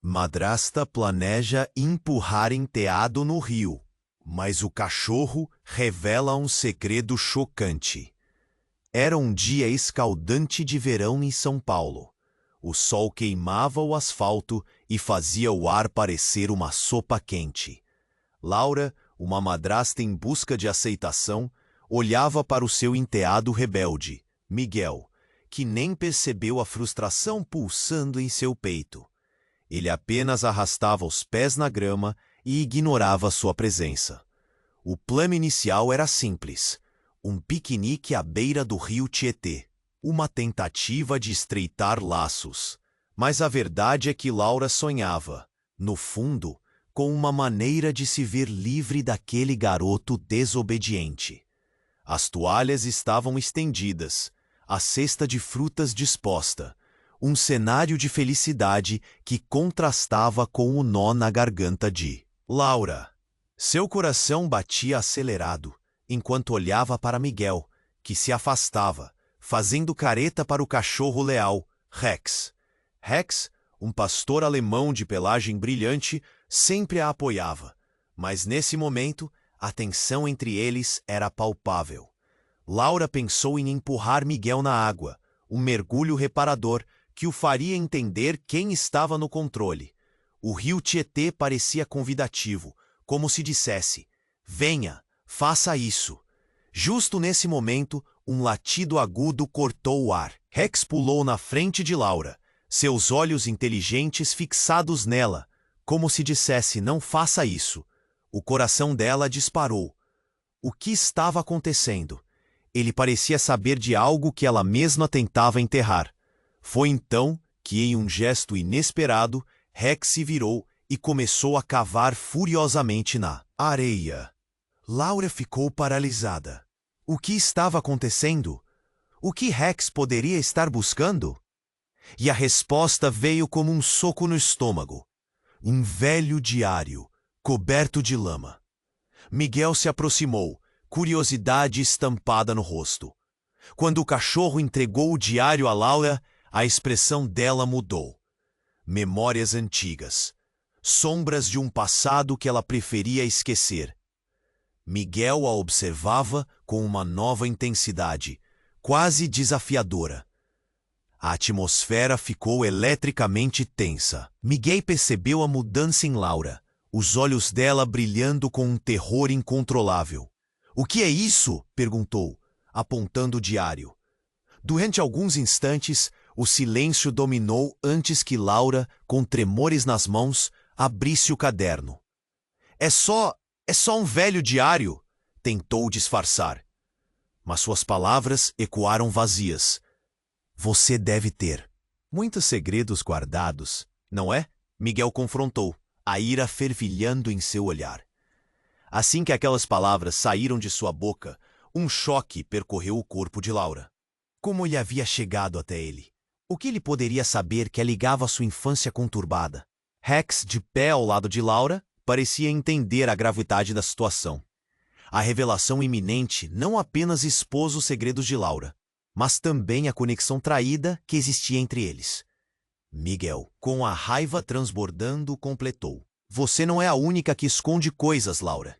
Madrasta planeja empurrar enteado no rio, mas o cachorro revela um segredo chocante. Era um dia escaldante de verão em São Paulo. O sol queimava o asfalto e fazia o ar parecer uma sopa quente. Laura, uma madrasta em busca de aceitação, olhava para o seu enteado rebelde, Miguel, que nem percebeu a frustração pulsando em seu peito. Ele apenas arrastava os pés na grama e ignorava sua presença. O plano inicial era simples: um piquenique à beira do rio Tietê, uma tentativa de estreitar laços. Mas a verdade é que Laura sonhava, no fundo, com uma maneira de se ver livre daquele garoto desobediente. As toalhas estavam estendidas, a cesta de frutas disposta, um cenário de felicidade que contrastava com o nó na garganta de Laura. Seu coração batia acelerado, enquanto olhava para Miguel, que se afastava, fazendo careta para o cachorro leal, Rex. Rex, um pastor alemão de pelagem brilhante, sempre a apoiava, mas nesse momento a tensão entre eles era palpável. Laura pensou em empurrar Miguel na água, um mergulho reparador que o faria entender quem estava no controle. O rio Tietê parecia convidativo, como se dissesse: venha, faça isso. Justo nesse momento, um latido agudo cortou o ar. Rex pulou na frente de Laura, seus olhos inteligentes fixados nela, como se dissesse: não faça isso. O coração dela disparou. O que estava acontecendo? Ele parecia saber de algo que ela mesma tentava enterrar. Foi então que, em um gesto inesperado, Rex se virou e começou a cavar furiosamente na areia. Laura ficou paralisada. O que estava acontecendo? O que Rex poderia estar buscando? E a resposta veio como um soco no estômago. Um velho diário, coberto de lama. Miguel se aproximou, curiosidade estampada no rosto. Quando o cachorro entregou o diário a Laura, a expressão dela mudou. Memórias antigas. Sombras de um passado que ela preferia esquecer. Miguel a observava com uma nova intensidade, quase desafiadora. A atmosfera ficou eletricamente tensa. Miguel percebeu a mudança em Laura, os olhos dela brilhando com um terror incontrolável. "O que é isso?" perguntou, apontando o diário. Durante alguns instantes, o silêncio dominou antes que Laura, com tremores nas mãos, abrisse o caderno. É só um velho diário", tentou disfarçar. Mas suas palavras ecoaram vazias. "Você deve ter muitos segredos guardados, não é?" Miguel confrontou, a ira fervilhando em seu olhar. Assim que aquelas palavras saíram de sua boca, um choque percorreu o corpo de Laura. Como lhe havia chegado até ele? O que ele poderia saber que a ligava à sua infância conturbada? Rex, de pé ao lado de Laura, parecia entender a gravidade da situação. A revelação iminente não apenas expôs os segredos de Laura, mas também a conexão traída que existia entre eles. Miguel, com a raiva transbordando, completou: "Você não é a única que esconde coisas, Laura."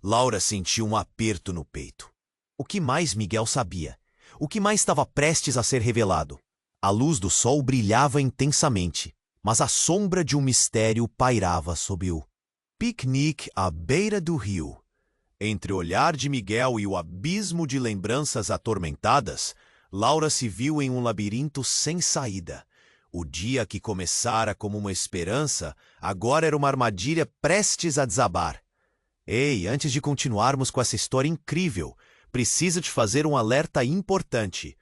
Laura sentiu um aperto no peito. O que mais Miguel sabia? O que mais estava prestes a ser revelado? A luz do sol brilhava intensamente, mas a sombra de um mistério pairava sob o piquenique à beira do rio. Entre o olhar de Miguel e o abismo de lembranças atormentadas, Laura se viu em um labirinto sem saída. O dia que começara como uma esperança, agora era uma armadilha prestes a desabar. Ei, antes de continuarmos com essa história incrível, preciso te fazer um alerta importante.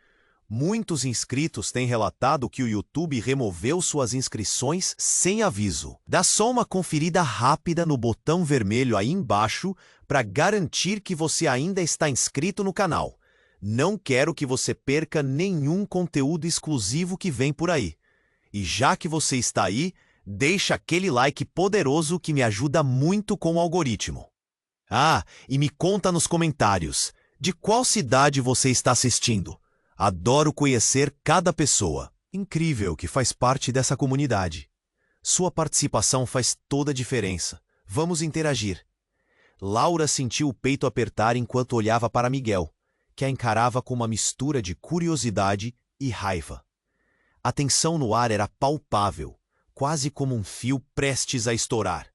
Muitos inscritos têm relatado que o YouTube removeu suas inscrições sem aviso. Dá só uma conferida rápida no botão vermelho aí embaixo para garantir que você ainda está inscrito no canal. Não quero que você perca nenhum conteúdo exclusivo que vem por aí. E já que você está aí, deixa aquele like poderoso que me ajuda muito com o algoritmo. Ah, e me conta nos comentários, de qual cidade você está assistindo? Adoro conhecer cada pessoa incrível que faz parte dessa comunidade. Sua participação faz toda a diferença. Vamos interagir. Laura sentiu o peito apertar enquanto olhava para Miguel, que a encarava com uma mistura de curiosidade e raiva. A tensão no ar era palpável, quase como um fio prestes a estourar.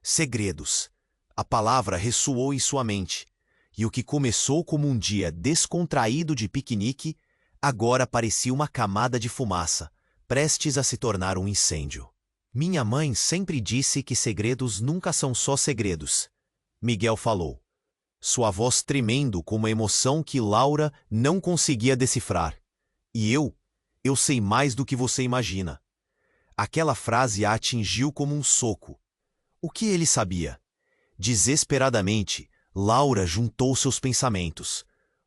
Segredos. A palavra ressoou em sua mente, e o que começou como um dia descontraído de piquenique, agora parecia uma camada de fumaça, prestes a se tornar um incêndio. Minha mãe sempre disse que segredos nunca são só segredos, Miguel falou, sua voz tremendo com uma emoção que Laura não conseguia decifrar. E eu sei mais do que você imagina. Aquela frase a atingiu como um soco. O que ele sabia? Desesperadamente, Laura juntou seus pensamentos.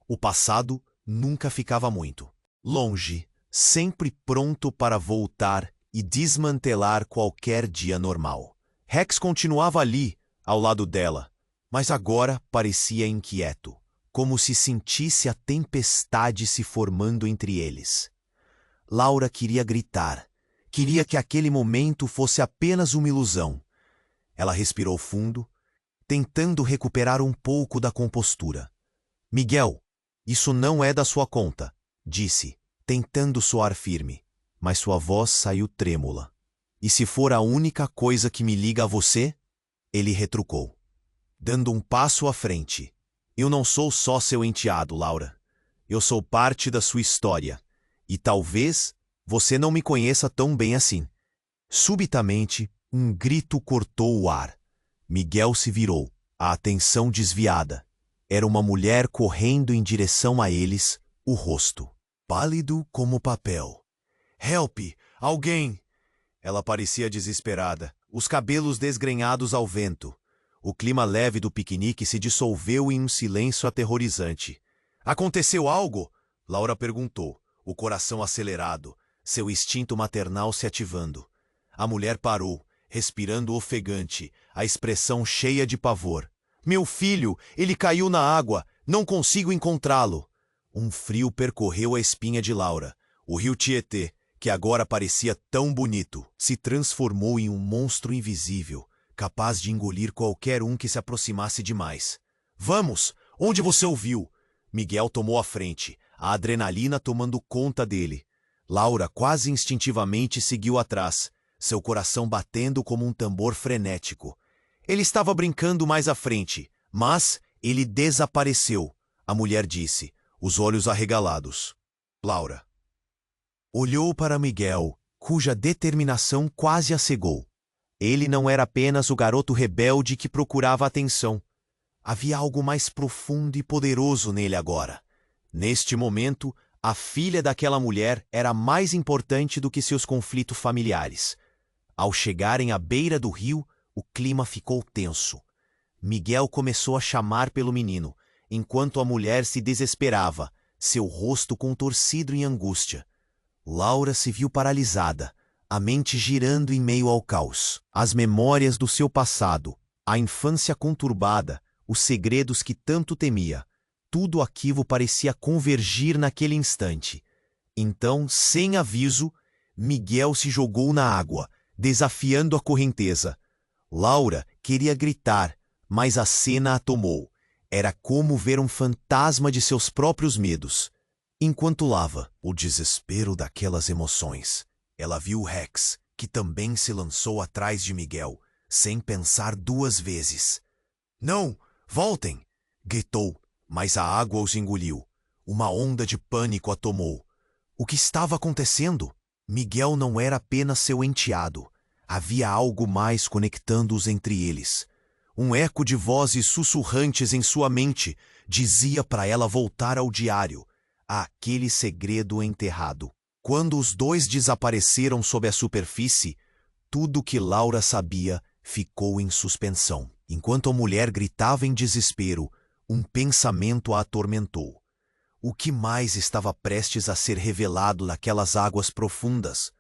O passado nunca ficava muito longe, sempre pronto para voltar e desmantelar qualquer dia normal. Rex continuava ali, ao lado dela, mas agora parecia inquieto, como se sentisse a tempestade se formando entre eles. Laura queria gritar, queria que aquele momento fosse apenas uma ilusão. Ela respirou fundo, tentando recuperar um pouco da compostura. Miguel, isso não é da sua conta, disse, tentando soar firme, mas sua voz saiu trêmula. E se for a única coisa que me liga a você? Ele retrucou, dando um passo à frente. Eu não sou só seu enteado, Laura. Eu sou parte da sua história. E talvez você não me conheça tão bem assim. Subitamente, um grito cortou o ar. Miguel se virou, a atenção desviada. Era uma mulher correndo em direção a eles, o rosto pálido como papel. Help! Alguém! Ela parecia desesperada, os cabelos desgrenhados ao vento. O clima leve do piquenique se dissolveu em um silêncio aterrorizante. Aconteceu algo? Laura perguntou, o coração acelerado, seu instinto maternal se ativando. A mulher parou, respirando ofegante, a expressão cheia de pavor. Meu filho, ele caiu na água, não consigo encontrá-lo. Um frio percorreu a espinha de Laura. O rio Tietê, que agora parecia tão bonito, se transformou em um monstro invisível, capaz de engolir qualquer um que se aproximasse demais. Vamos! Onde você ouviu? Miguel tomou a frente, a adrenalina tomando conta dele. Laura quase instintivamente seguiu atrás, seu coração batendo como um tambor frenético. Ele estava brincando mais à frente, mas ele desapareceu, a mulher disse, os olhos arregalados. Laura olhou para Miguel, cuja determinação quase a cegou. Ele não era apenas o garoto rebelde que procurava atenção. Havia algo mais profundo e poderoso nele agora. Neste momento, a filha daquela mulher era mais importante do que seus conflitos familiares. Ao chegarem à beira do rio, o clima ficou tenso. Miguel começou a chamar pelo menino, enquanto a mulher se desesperava, seu rosto contorcido em angústia. Laura se viu paralisada, a mente girando em meio ao caos. As memórias do seu passado, a infância conturbada, os segredos que tanto temia, tudo aquilo parecia convergir naquele instante. Então, sem aviso, Miguel se jogou na água, desafiando a correnteza. Laura queria gritar, mas a cena a tomou. Era como ver um fantasma de seus próprios medos. Enquanto lava o desespero daquelas emoções, ela viu Rex, que também se lançou atrás de Miguel, sem pensar duas vezes. Não! Voltem! Gritou, mas a água os engoliu. Uma onda de pânico a tomou. O que estava acontecendo? Miguel não era apenas seu enteado. Havia algo mais conectando-os entre eles. Um eco de vozes sussurrantes em sua mente dizia para ela voltar ao diário, àquele segredo enterrado. Quando os dois desapareceram sob a superfície, tudo que Laura sabia ficou em suspensão. Enquanto a mulher gritava em desespero, um pensamento a atormentou. O que mais estava prestes a ser revelado naquelas águas profundas?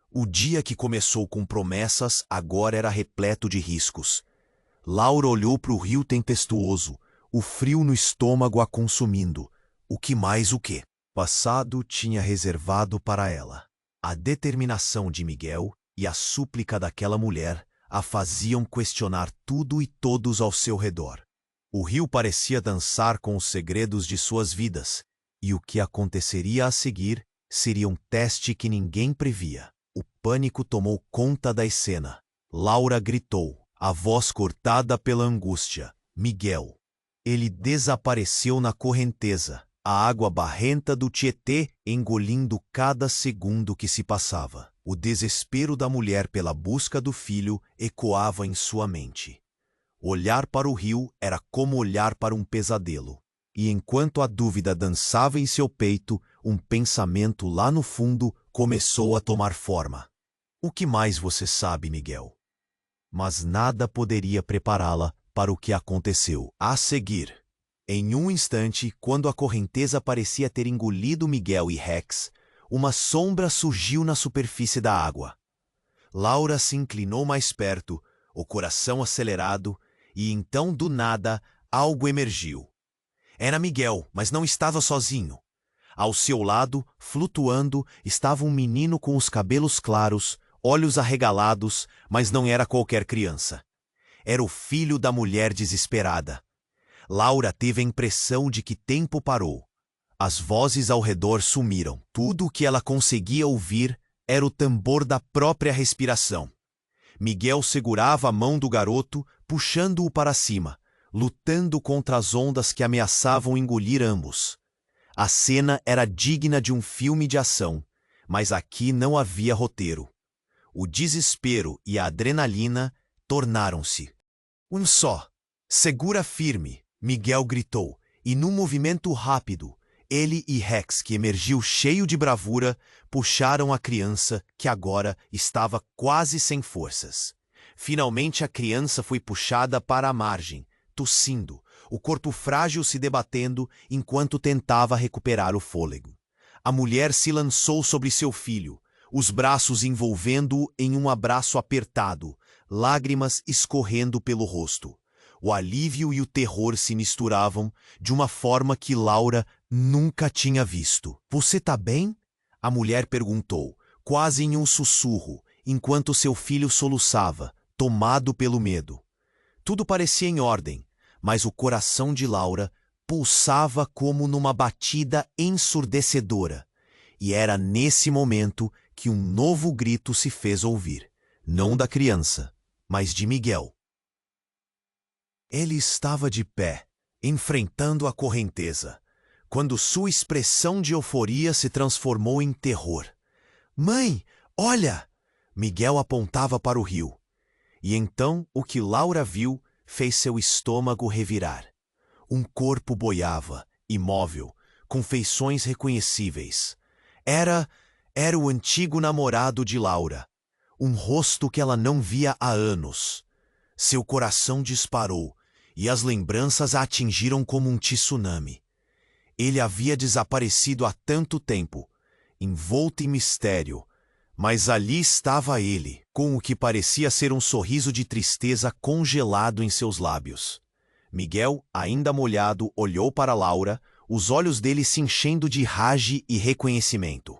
O dia que começou com promessas agora era repleto de riscos. Laura olhou para o rio tempestuoso, o frio no estômago a consumindo. O que mais o quê? O passado tinha reservado para ela a determinação de Miguel e a súplica daquela mulher a faziam questionar tudo e todos ao seu redor. O rio parecia dançar com os segredos de suas vidas, e o que aconteceria a seguir seria um teste que ninguém previa. O pânico tomou conta da cena. Laura gritou, a voz cortada pela angústia. Miguel. Ele desapareceu na correnteza, a água barrenta do Tietê engolindo cada segundo que se passava. O desespero da mulher pela busca do filho ecoava em sua mente. Olhar para o rio era como olhar para um pesadelo. E enquanto a dúvida dançava em seu peito, um pensamento lá no fundo começou a tomar forma. O que mais você sabe, Miguel? Mas nada poderia prepará-la para o que aconteceu a seguir. Em um instante, quando a correnteza parecia ter engolido Miguel e Rex, uma sombra surgiu na superfície da água. Laura se inclinou mais perto, o coração acelerado, e então, do nada, algo emergiu. Era Miguel, mas não estava sozinho. Ao seu lado, flutuando, estava um menino com os cabelos claros, olhos arregalados, mas não era qualquer criança. Era o filho da mulher desesperada. Laura teve a impressão de que tempo parou. As vozes ao redor sumiram. Tudo o que ela conseguia ouvir era o tambor da própria respiração. Miguel segurava a mão do garoto, puxando-o para cima, lutando contra as ondas que ameaçavam engolir ambos. A cena era digna de um filme de ação, mas aqui não havia roteiro. O desespero e a adrenalina tornaram-se um só. Segura firme, Miguel gritou, e num movimento rápido, ele e Rex, que emergiu cheio de bravura, puxaram a criança, que agora estava quase sem forças. Finalmente a criança foi puxada para a margem, tossindo, o corpo frágil se debatendo enquanto tentava recuperar o fôlego. A mulher se lançou sobre seu filho, os braços envolvendo-o em um abraço apertado, lágrimas escorrendo pelo rosto. O alívio e o terror se misturavam de uma forma que Laura nunca tinha visto. Você tá bem? A mulher perguntou, quase em um sussurro, enquanto seu filho soluçava, tomado pelo medo. Tudo parecia em ordem, mas o coração de Laura pulsava como numa batida ensurdecedora. E era nesse momento que um novo grito se fez ouvir, não da criança, mas de Miguel. Ele estava de pé, enfrentando a correnteza, quando sua expressão de euforia se transformou em terror. Mãe, olha! Miguel apontava para o rio. E então o que Laura viu fez seu estômago revirar. Um corpo boiava, imóvel, com feições reconhecíveis. Era o antigo namorado de Laura, um rosto que ela não via há anos. Seu coração disparou, e as lembranças a atingiram como um tsunami. Ele havia desaparecido há tanto tempo, envolto em mistério, mas ali estava ele, com o que parecia ser um sorriso de tristeza congelado em seus lábios. Miguel, ainda molhado, olhou para Laura, os olhos dele se enchendo de rage e reconhecimento.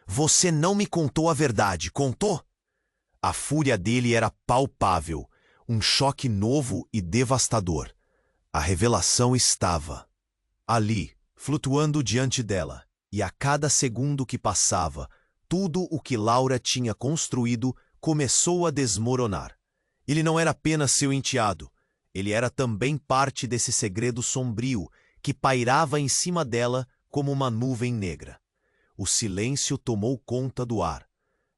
Você não me contou a verdade, contou? A fúria dele era palpável, um choque novo e devastador. A revelação estava ali, flutuando diante dela, e a cada segundo que passava, tudo o que Laura tinha construído começou a desmoronar. Ele não era apenas seu enteado, ele era também parte desse segredo sombrio que pairava em cima dela como uma nuvem negra. O silêncio tomou conta do ar.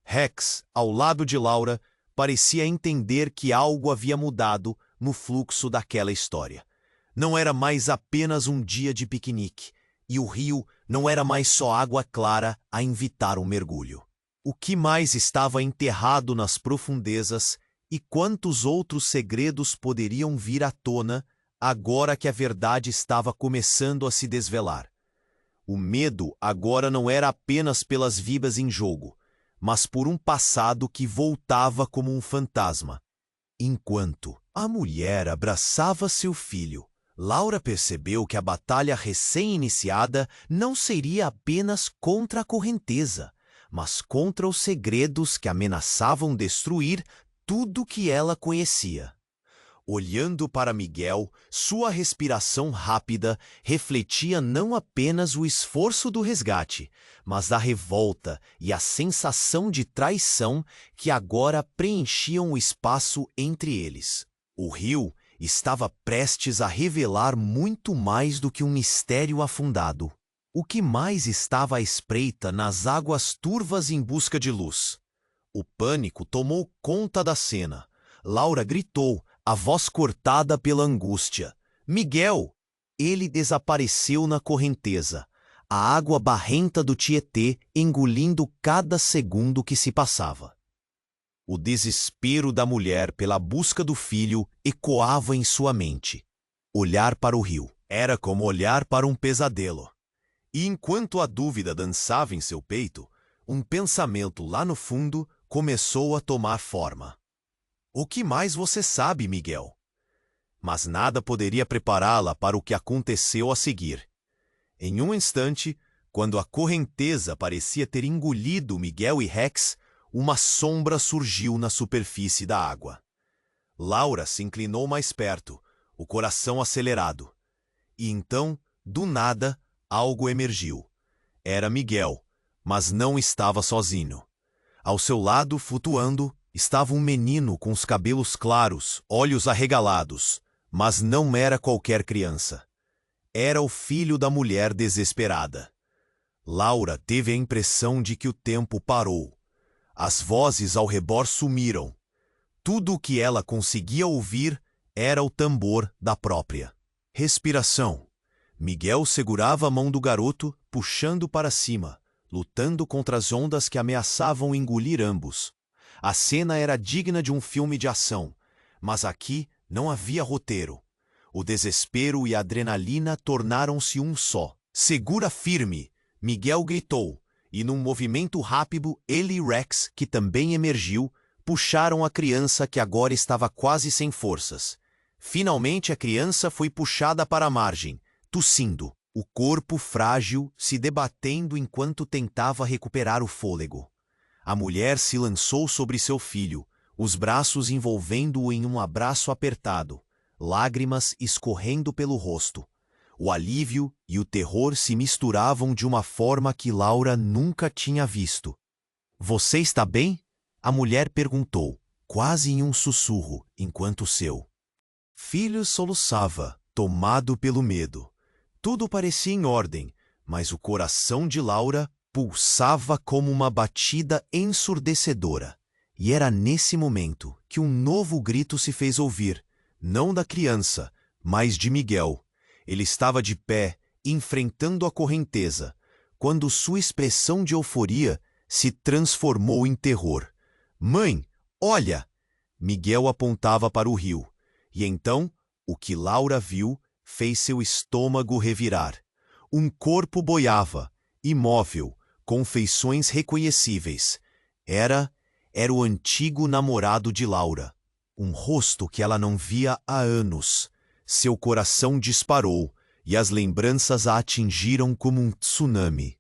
Rex, ao lado de Laura, parecia entender que algo havia mudado no fluxo daquela história. Não era mais apenas um dia de piquenique, e o rio não era mais só água clara a invitar um mergulho. O que mais estava enterrado nas profundezas e quantos outros segredos poderiam vir à tona agora que a verdade estava começando a se desvelar? O medo agora não era apenas pelas vidas em jogo, mas por um passado que voltava como um fantasma. Enquanto a mulher abraçava seu filho, Laura percebeu que a batalha recém-iniciada não seria apenas contra a correnteza, mas contra os segredos que ameaçavam destruir tudo que ela conhecia. Olhando para Miguel, sua respiração rápida refletia não apenas o esforço do resgate, mas a revolta e a sensação de traição que agora preenchiam o espaço entre eles. O rio estava prestes a revelar muito mais do que um mistério afundado. O que mais estava à espreita nas águas turvas em busca de luz? O pânico tomou conta da cena. Laura gritou, a voz cortada pela angústia. Miguel! Ele desapareceu na correnteza, a água barrenta do Tietê engolindo cada segundo que se passava. O desespero da mulher pela busca do filho ecoava em sua mente. Olhar para o rio era como olhar para um pesadelo. E enquanto a dúvida dançava em seu peito, um pensamento lá no fundo começou a tomar forma. O que mais você sabe, Miguel? Mas nada poderia prepará-la para o que aconteceu a seguir. Em um instante, quando a correnteza parecia ter engolido Miguel e Rex, uma sombra surgiu na superfície da água. Laura se inclinou mais perto, o coração acelerado. E então, do nada, algo emergiu. Era Miguel, mas não estava sozinho. Ao seu lado, flutuando, estava um menino com os cabelos claros, olhos arregalados, mas não era qualquer criança. Era o filho da mulher desesperada. Laura teve a impressão de que o tempo parou. As vozes ao redor sumiram. Tudo o que ela conseguia ouvir era o tambor da própria respiração. Miguel segurava a mão do garoto, puxando para cima, lutando contra as ondas que ameaçavam engolir ambos. A cena era digna de um filme de ação, mas aqui não havia roteiro. O desespero e a adrenalina tornaram-se um só. Segura firme! Miguel gritou, e num movimento rápido, ele e Rex, que também emergiu, puxaram a criança que agora estava quase sem forças. Finalmente a criança foi puxada para a margem, tossindo, o corpo frágil se debatendo enquanto tentava recuperar o fôlego. A mulher se lançou sobre seu filho, os braços envolvendo-o em um abraço apertado, lágrimas escorrendo pelo rosto. O alívio e o terror se misturavam de uma forma que Laura nunca tinha visto. Você está bem? A mulher perguntou, quase em um sussurro, enquanto seu filho soluçava, tomado pelo medo. Tudo parecia em ordem, mas o coração de Laura pulsava como uma batida ensurdecedora. E era nesse momento que um novo grito se fez ouvir, não da criança, mas de Miguel. Ele estava de pé, enfrentando a correnteza, quando sua expressão de euforia se transformou em terror. Mãe, olha! Miguel apontava para o rio, e então o que Laura viu fez seu estômago revirar. Um corpo boiava, imóvel, com feições reconhecíveis. Era o antigo namorado de Laura. Um rosto que ela não via há anos. Seu coração disparou, e as lembranças a atingiram como um tsunami.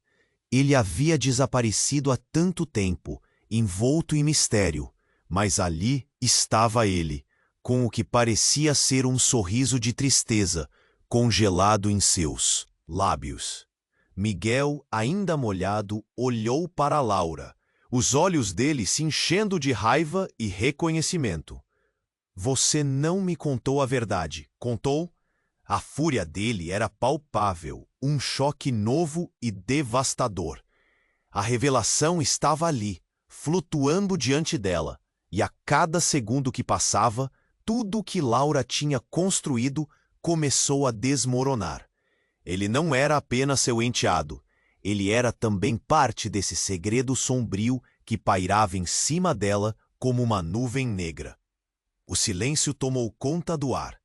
Ele havia desaparecido há tanto tempo, envolto em mistério, mas ali estava ele, com o que parecia ser um sorriso de tristeza, congelado em seus lábios. Miguel, ainda molhado, olhou para Laura, os olhos dele se enchendo de raiva e reconhecimento. Você não me contou a verdade, contou? A fúria dele era palpável, um choque novo e devastador. A revelação estava ali, flutuando diante dela, e a cada segundo que passava, tudo o que Laura tinha construído começou a desmoronar. Ele não era apenas seu enteado, ele era também parte desse segredo sombrio que pairava em cima dela como uma nuvem negra. O silêncio tomou conta do ar.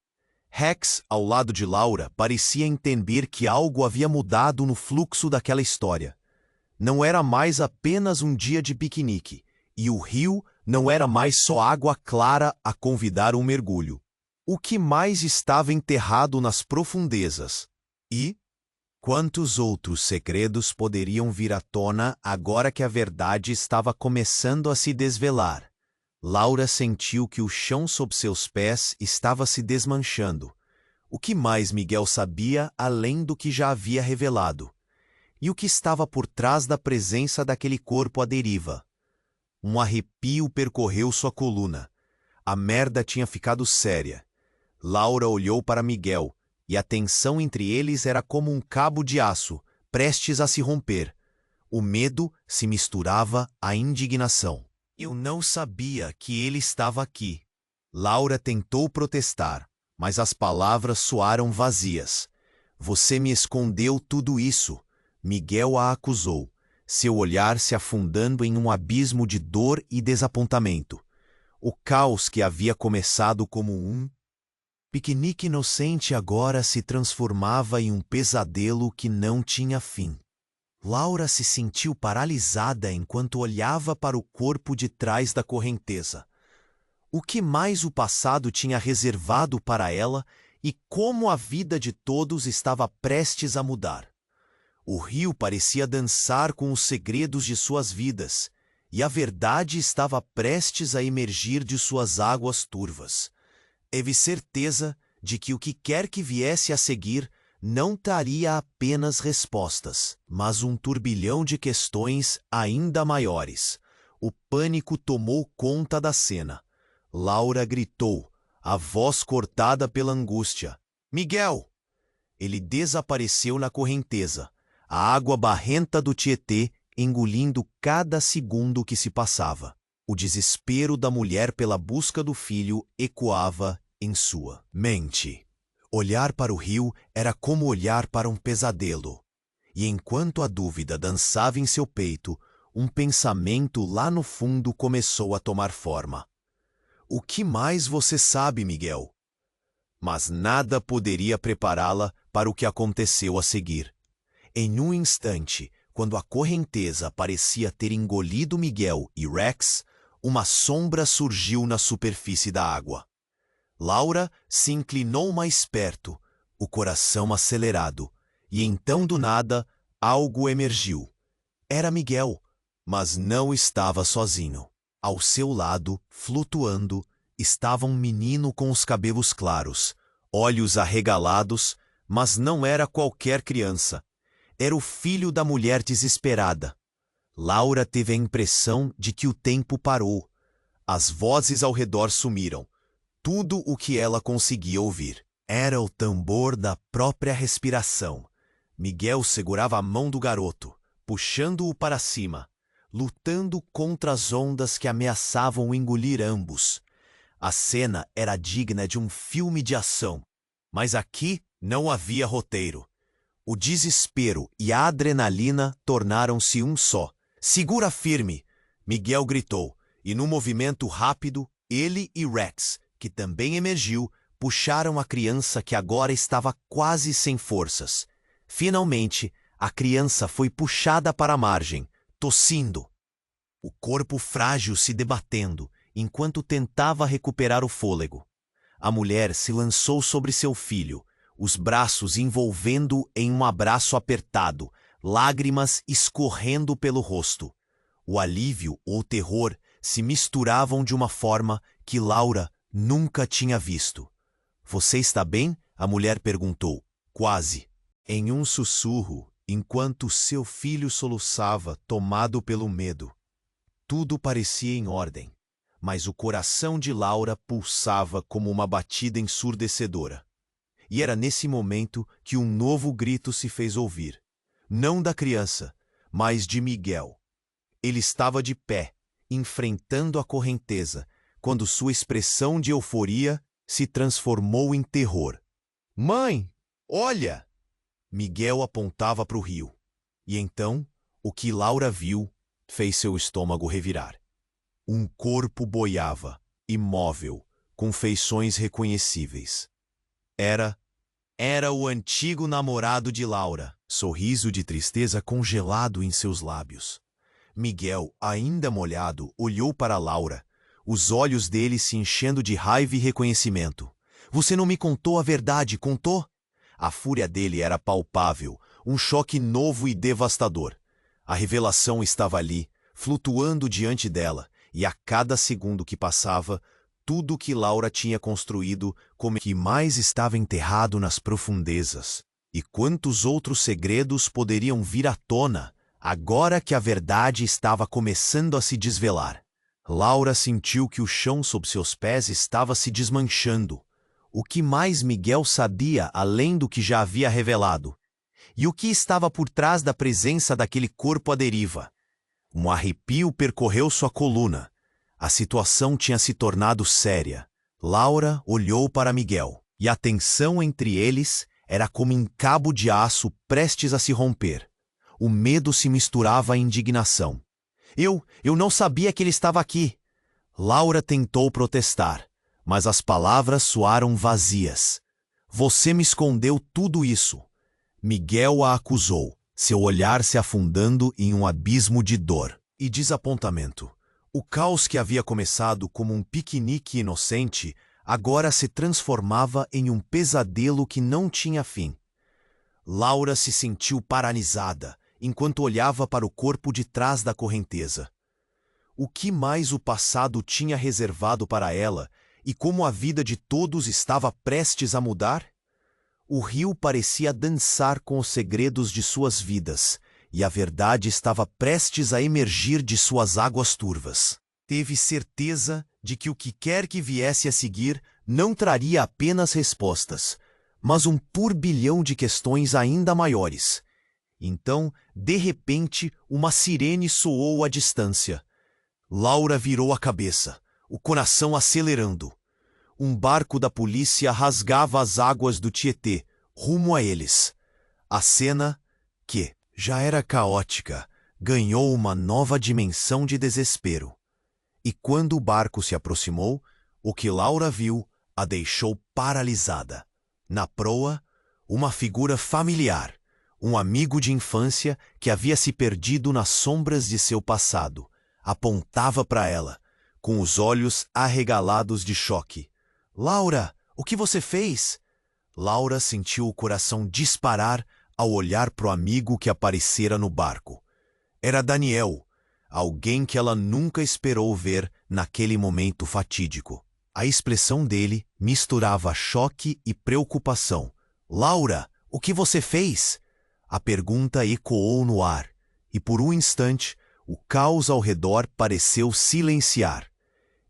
Rex, ao lado de Laura, parecia entender que algo havia mudado no fluxo daquela história. Não era mais apenas um dia de piquenique, e o rio não era mais só água clara a convidar um mergulho. O que mais estava enterrado nas profundezas? E Quantos outros segredos poderiam vir à tona agora que a verdade estava começando a se desvelar? Laura sentiu que o chão sob seus pés estava se desmanchando. O que mais Miguel sabia além do que já havia revelado? E o que estava por trás da presença daquele corpo à deriva? Um arrepio percorreu sua coluna. A merda tinha ficado séria. Laura olhou para Miguel, e a tensão entre eles era como um cabo de aço, prestes a se romper. O medo se misturava à indignação. Eu não sabia que ele estava aqui. Laura tentou protestar, mas as palavras soaram vazias. Você me escondeu tudo isso, Miguel a acusou, seu olhar se afundando em um abismo de dor e desapontamento. O caos que havia começado como um piquenique inocente agora se transformava em um pesadelo que não tinha fim. Laura se sentiu paralisada enquanto olhava para o corpo de trás da correnteza. O que mais o passado tinha reservado para ela e como a vida de todos estava prestes a mudar. O rio parecia dançar com os segredos de suas vidas, e a verdade estava prestes a emergir de suas águas turvas. Teve certeza de que o que quer que viesse a seguir não traria apenas respostas, mas um turbilhão de questões ainda maiores. O pânico tomou conta da cena. Laura gritou, a voz cortada pela angústia. Miguel! Ele desapareceu na correnteza, a água barrenta do Tietê engolindo cada segundo que se passava. O desespero da mulher pela busca do filho ecoava em sua mente. Olhar para o rio era como olhar para um pesadelo. E enquanto a dúvida dançava em seu peito, um pensamento lá no fundo começou a tomar forma. O que mais você sabe, Miguel? Mas nada poderia prepará-la para o que aconteceu a seguir. Em um instante, quando a correnteza parecia ter engolido Miguel e Rex, uma sombra surgiu na superfície da água. Laura se inclinou mais perto, o coração acelerado, e então do nada algo emergiu. Era Miguel, mas não estava sozinho. Ao seu lado, flutuando, estava um menino com os cabelos claros, olhos arregalados, mas não era qualquer criança. Era o filho da mulher desesperada. Laura teve a impressão de que o tempo parou. As vozes ao redor sumiram. Tudo o que ela conseguia ouvir era o tambor da própria respiração. Miguel segurava a mão do garoto, puxando-o para cima, lutando contra as ondas que ameaçavam engolir ambos. A cena era digna de um filme de ação, mas aqui não havia roteiro. O desespero e a adrenalina tornaram-se um só. Segura firme! Miguel gritou, e num movimento rápido, ele e Rex, que também emergiu, puxaram a criança que agora estava quase sem forças. Finalmente, a criança foi puxada para a margem, tossindo. O corpo frágil se debatendo, enquanto tentava recuperar o fôlego. A mulher se lançou sobre seu filho, os braços envolvendo-o em um abraço apertado, lágrimas escorrendo pelo rosto. O alívio ou terror se misturavam de uma forma que Laura nunca tinha visto. Você está bem? A mulher perguntou, quase em um sussurro, enquanto seu filho soluçava, tomado pelo medo. Tudo parecia em ordem, mas o coração de Laura pulsava como uma batida ensurdecedora. E era nesse momento que um novo grito se fez ouvir. Não da criança, mas de Miguel. Ele estava de pé, enfrentando a correnteza, quando sua expressão de euforia se transformou em terror. Mãe, olha! Miguel apontava para o rio. E então, o que Laura viu fez seu estômago revirar. Um corpo boiava, imóvel, com feições reconhecíveis. Era o antigo namorado de Laura, sorriso de tristeza congelado em seus lábios. Miguel, ainda molhado, olhou para Laura, os olhos dele se enchendo de raiva e reconhecimento. Você não me contou a verdade, contou? A fúria dele era palpável, um choque novo e devastador. A revelação estava ali, flutuando diante dela, e a cada segundo que passava, tudo que Laura tinha construído como que mais estava enterrado nas profundezas. E quantos outros segredos poderiam vir à tona, agora que a verdade estava começando a se desvelar? Laura sentiu que o chão sob seus pés estava se desmanchando. O que mais Miguel sabia além do que já havia revelado? E o que estava por trás da presença daquele corpo à deriva? Um arrepio percorreu sua coluna. A situação tinha se tornado séria. Laura olhou para Miguel, e a tensão entre eles era como um cabo de aço prestes a se romper. O medo se misturava à indignação. Eu não sabia que ele estava aqui. Laura tentou protestar, mas as palavras soaram vazias. Você me escondeu tudo isso. Miguel a acusou, seu olhar se afundando em um abismo de dor e desapontamento. O caos que havia começado como um piquenique inocente agora se transformava em um pesadelo que não tinha fim. Laura se sentiu paralisada enquanto olhava para o corpo de trás da correnteza. O que mais o passado tinha reservado para ela e como a vida de todos estava prestes a mudar? O rio parecia dançar com os segredos de suas vidas, e a verdade estava prestes a emergir de suas águas turvas. Teve certeza de que o que quer que viesse a seguir não traria apenas respostas, mas um turbilhão de questões ainda maiores. Então, de repente, uma sirene soou à distância. Laura virou a cabeça, o coração acelerando. Um barco da polícia rasgava as águas do Tietê, rumo a eles. A cena, que já era caótica, ganhou uma nova dimensão de desespero. E quando o barco se aproximou, o que Laura viu a deixou paralisada. Na proa, uma figura familiar, um amigo de infância que havia se perdido nas sombras de seu passado, apontava para ela, com os olhos arregalados de choque. Laura, o que você fez? Laura sentiu o coração disparar ao olhar para o amigo que aparecera no barco. Era Daniel, alguém que ela nunca esperou ver naquele momento fatídico. A expressão dele misturava choque e preocupação. Laura, o que você fez? A pergunta ecoou no ar, e por um instante o caos ao redor pareceu silenciar.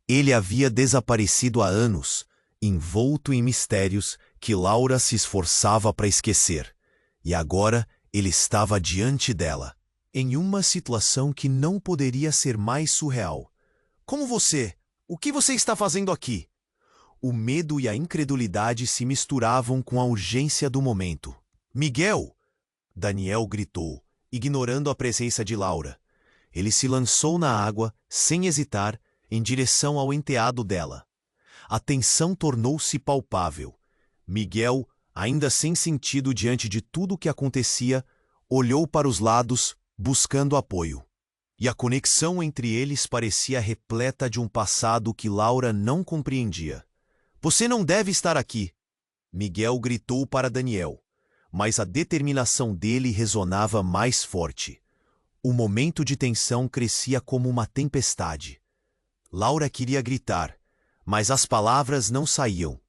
Ele havia desaparecido há anos, envolto em mistérios que Laura se esforçava para esquecer. E agora ele estava diante dela, em uma situação que não poderia ser mais surreal. Como você? O que você está fazendo aqui? O medo e a incredulidade se misturavam com a urgência do momento. Miguel! Daniel gritou, ignorando a presença de Laura. Ele se lançou na água, sem hesitar, em direção ao enteado dela. A tensão tornou-se palpável. Miguel, ainda sem sentido diante de tudo o que acontecia, olhou para os lados, buscando apoio. E a conexão entre eles parecia repleta de um passado que Laura não compreendia. Você não deve estar aqui! Miguel gritou para Daniel, mas a determinação dele ressonava mais forte. O momento de tensão crescia como uma tempestade. Laura queria gritar, mas as palavras não saíam.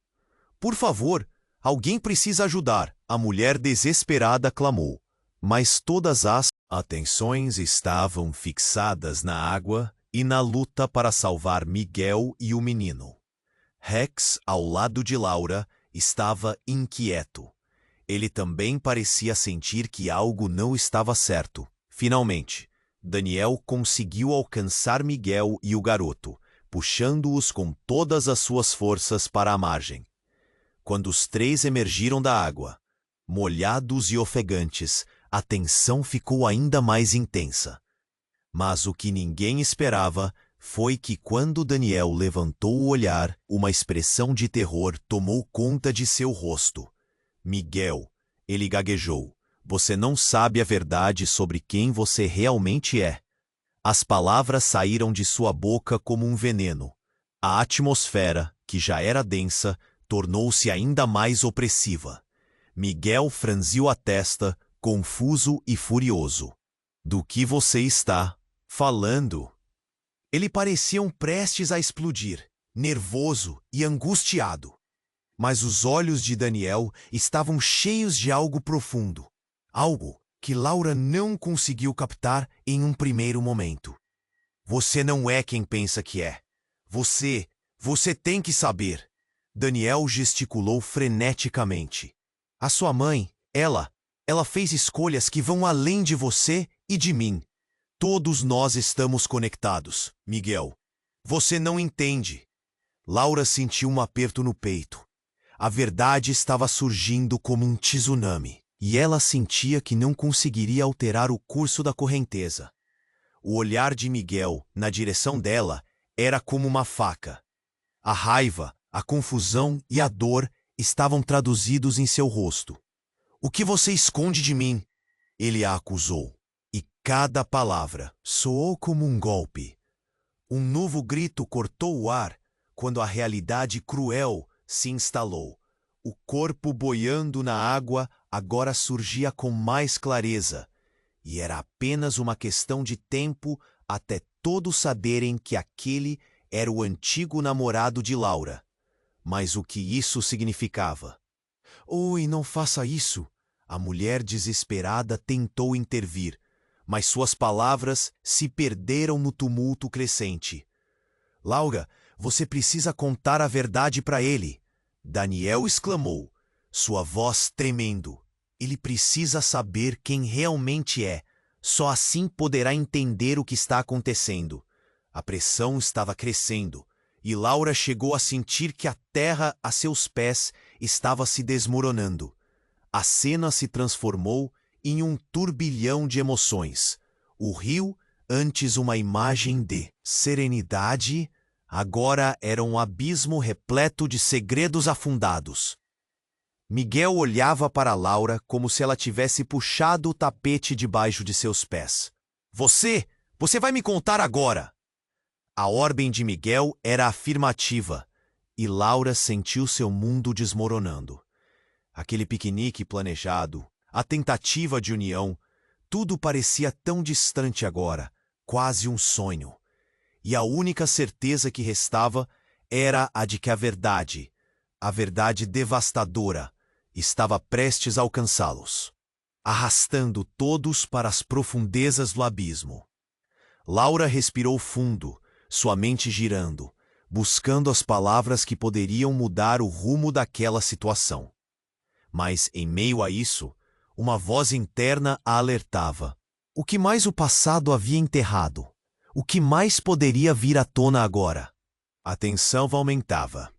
Por favor, alguém precisa ajudar, a mulher desesperada clamou. Mas todas as atenções estavam fixadas na água e na luta para salvar Miguel e o menino. Rex, ao lado de Laura, estava inquieto. Ele também parecia sentir que algo não estava certo. Finalmente, Daniel conseguiu alcançar Miguel e o garoto, puxando-os com todas as suas forças para a margem. Quando os três emergiram da água, molhados e ofegantes, a tensão ficou ainda mais intensa. Mas o que ninguém esperava foi que quando Daniel levantou o olhar, uma expressão de terror tomou conta de seu rosto. Miguel, ele gaguejou, você não sabe a verdade sobre quem você realmente é. As palavras saíram de sua boca como um veneno. A atmosfera, que já era densa, tornou-se ainda mais opressiva. Miguel franziu a testa, confuso e furioso. Do que você está falando? Ele parecia prestes a explodir, nervoso e angustiado. Mas os olhos de Daniel estavam cheios de algo profundo, algo que Laura não conseguiu captar em um primeiro momento. Você não é quem pensa que é. Você tem que saber. Daniel gesticulou freneticamente. A sua mãe, ela fez escolhas que vão além de você e de mim. Todos nós estamos conectados, Miguel. Você não entende. Laura sentiu um aperto no peito. A verdade estava surgindo como um tsunami, e ela sentia que não conseguiria alterar o curso da correnteza. O olhar de Miguel na direção dela era como uma faca. A raiva, a confusão e a dor estavam traduzidos em seu rosto. O que você esconde de mim? Ele a acusou. E cada palavra soou como um golpe. Um novo grito cortou o ar quando a realidade cruel se instalou. O corpo boiando na água agora surgia com mais clareza. E era apenas uma questão de tempo até todos saberem que aquele era o antigo namorado de Laura. Mas o que isso significava? Oi, não faça isso! A mulher desesperada tentou intervir, mas suas palavras se perderam no tumulto crescente. Laura, você precisa contar a verdade para ele! Daniel exclamou, sua voz tremendo. Ele precisa saber quem realmente é. Só assim poderá entender o que está acontecendo. A pressão estava crescendo, e Laura chegou a sentir que a terra a seus pés estava se desmoronando. A cena se transformou em um turbilhão de emoções. O rio, antes uma imagem de serenidade, agora era um abismo repleto de segredos afundados. Miguel olhava para Laura como se ela tivesse puxado o tapete debaixo de seus pés. Você vai me contar agora! A ordem de Miguel era afirmativa, e Laura sentiu seu mundo desmoronando. Aquele piquenique planejado, a tentativa de união, tudo parecia tão distante agora, quase um sonho. E a única certeza que restava era a de que a verdade devastadora, estava prestes a alcançá-los, arrastando todos para as profundezas do abismo. Laura respirou fundo, sua mente girando, buscando as palavras que poderiam mudar o rumo daquela situação. Mas, em meio a isso, uma voz interna a alertava. O que mais o passado havia enterrado? O que mais poderia vir à tona agora? A tensão aumentava.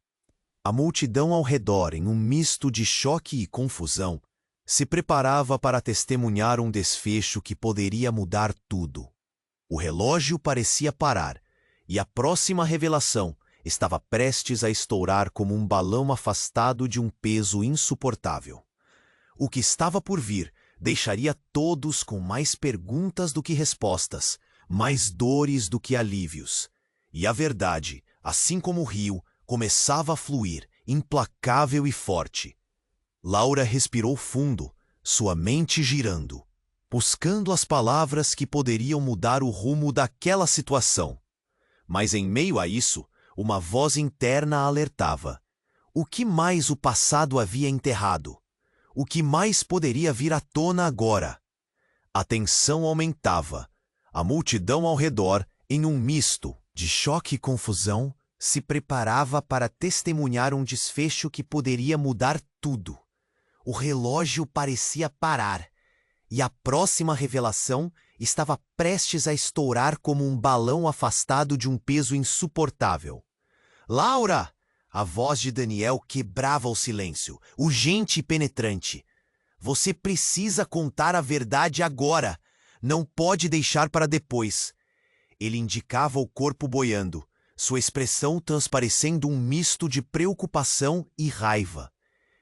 A multidão ao redor, em um misto de choque e confusão, se preparava para testemunhar um desfecho que poderia mudar tudo. O relógio parecia parar, e a próxima revelação estava prestes a estourar como um balão afastado de um peso insuportável. O que estava por vir deixaria todos com mais perguntas do que respostas, mais dores do que alívios. E a verdade, assim como o rio, começava a fluir, implacável e forte. Laura respirou fundo, sua mente girando, buscando as palavras que poderiam mudar o rumo daquela situação. Mas em meio a isso, uma voz interna a alertava. O que mais o passado havia enterrado? O que mais poderia vir à tona agora? A tensão aumentava. A multidão ao redor, em um misto de choque e confusão, se preparava para testemunhar um desfecho que poderia mudar tudo. O relógio parecia parar, e a próxima revelação estava prestes a estourar como um balão afastado de um peso insuportável. Laura! A voz de Daniel quebrava o silêncio, urgente e penetrante. Você precisa contar a verdade agora. Não pode deixar para depois. Ele indicava o corpo boiando, sua expressão transparecendo um misto de preocupação e raiva.